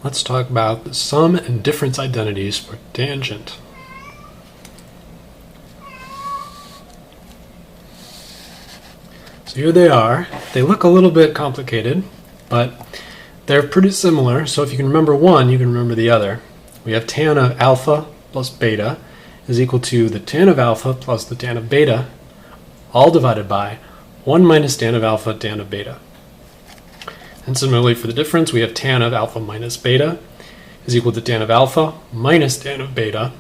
let's talk about the sum and difference identities for tangent. So here they are. They look a little bit complicated, but they're pretty similar. So if you can remember one, you can remember the other. We have tan of alpha plus beta is equal to the tan of alpha plus the tan of beta, all divided by 1 minus tan of alpha tan of beta. And similarly for the difference, we have tan of alpha minus beta is equal to tan of alpha minus tan of beta,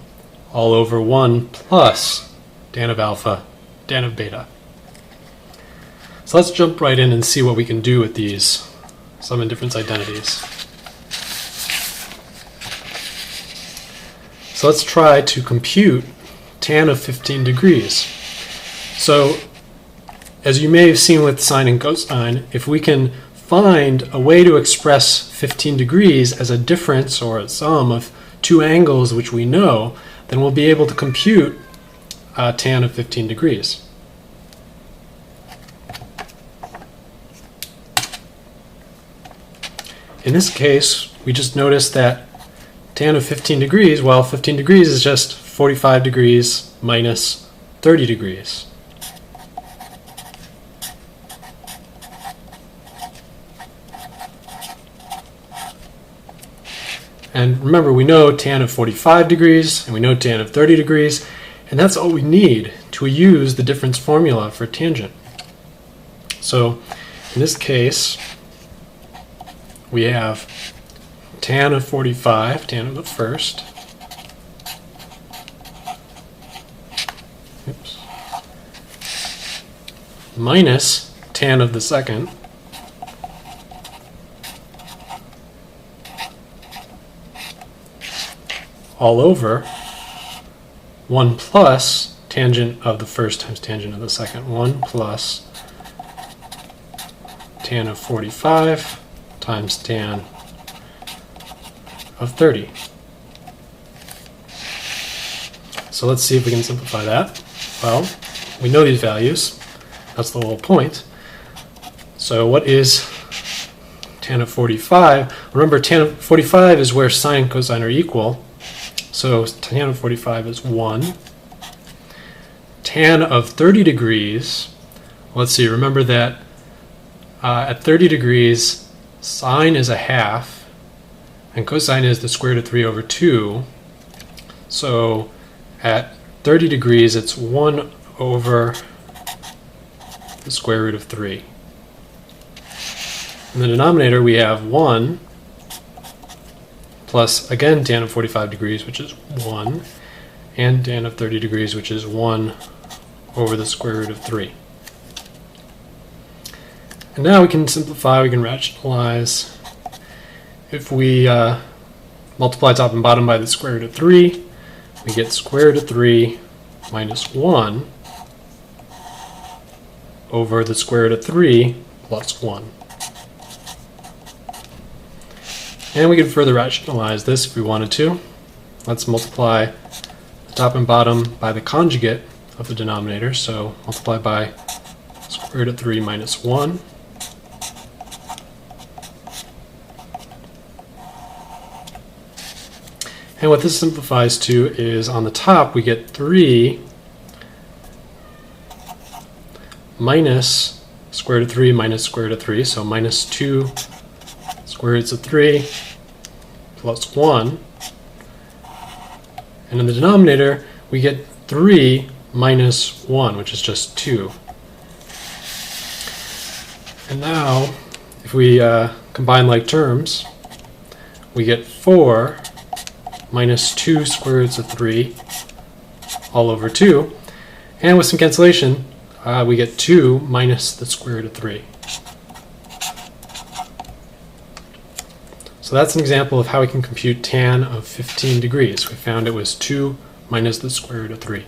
all over 1 plus tan of alpha tan of beta. So let's jump right in and see what we can do with these sum and difference identities. So let's try to compute tan of 15 degrees. So as you may have seen with sine and cosine, if we can find a way to express 15 degrees as a difference or a sum of two angles which we know, then we'll be able to compute tan of 15 degrees. In this case, we just noticed that tan of 15 degrees, well, 15 degrees is just 45 degrees minus 30 degrees. And remember, we know tan of 45 degrees, and we know tan of 30 degrees, and that's all we need to use the difference formula for tangent. So in this case, we have tan of 45, tan of the first, minus tan of the second, all over 1 plus tangent of the first times tangent of the second, 1 plus tan of 45 times tan of 30. So let's see if we can simplify that. Well, we know these values. That's the whole point. So what is tan of 45? Remember, tan of 45 is where sine and cosine are equal. So tan of 45 is 1. Tan of 30 degrees, let's see, remember that at 30 degrees, sine is a half, and cosine is the square root of 3 over 2. So at 30 degrees, it's 1 over the square root of 3. In the denominator, we have 1 plus, again, tan of 45 degrees, which is 1, and tan of 30 degrees, which is 1 over the square root of 3. And now we can simplify, we can rationalize. If we multiply top and bottom by the square root of 3, we get square root of 3 minus 1 over the square root of 3 plus 1. And we can further rationalize this if we wanted to. Let's multiply the top and bottom by the conjugate of the denominator. So multiply by square root of 3 minus 1. And what this simplifies to is on the top we get 3 minus square root of 3 minus square root of 3, so minus 2 square roots of 3 plus 1. And in the denominator we get 3 minus 1, which is just 2. And now if we combine like terms, we get 4 minus 2 square roots of 3 all over 2. And with some cancellation, we get 2 minus the square root of 3. So that's an example of how we can compute tan of 15 degrees. We found it was 2 minus the square root of 3.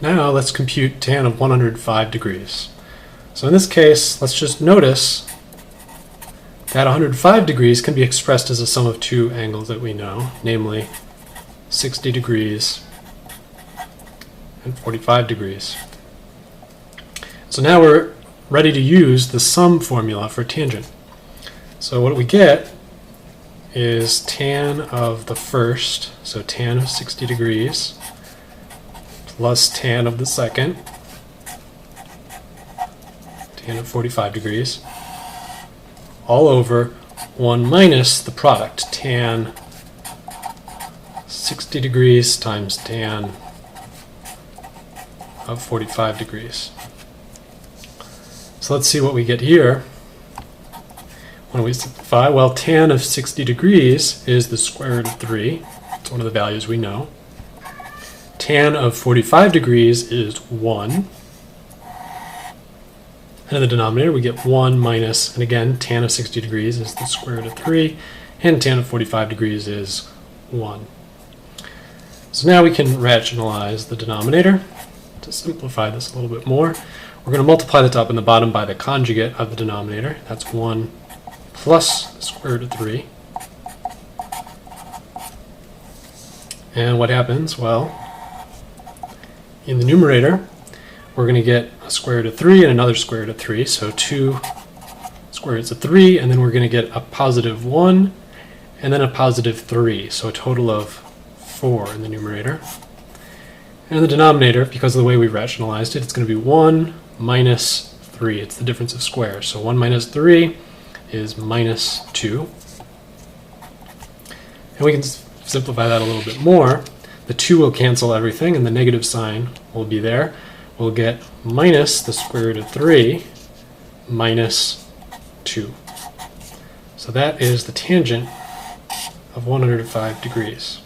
Now let's compute tan of 105 degrees. So in this case, let's just notice that 105 degrees can be expressed as a sum of two angles that we know, namely 60 degrees and 45 degrees. So now we're ready to use the sum formula for tangent. So what we get is tan of the first, so tan of 60 degrees, plus tan of the second, tan of 45 degrees, all over 1 minus the product, tan 60 degrees times tan of 45 degrees. So let's see what we get here. When we simplify, well, tan of 60 degrees is the square root of 3. It's one of the values we know. Tan of 45 degrees is 1. And in the denominator, we get 1 minus, and again, tan of 60 degrees is the square root of 3, and tan of 45 degrees is 1. So now we can rationalize the denominator. To simplify this a little bit more, we're going to multiply the top and the bottom by the conjugate of the denominator. That's 1 plus the square root of 3. And what happens? Well, in the numerator, we're going to get a square root of 3 and another square root of 3, so 2 square roots of 3, and then we're going to get a positive 1 and then a positive 3, so a total of 4 in the numerator. And in the denominator, because of the way we rationalized it, it's going to be 1 minus 3. It's the difference of squares. So 1 minus 3 is minus 2. And we can simplify that a little bit more. The 2 will cancel everything, and the negative sign will be there. We'll get minus the square root of 3 minus 2. So that is the tangent of 105 degrees.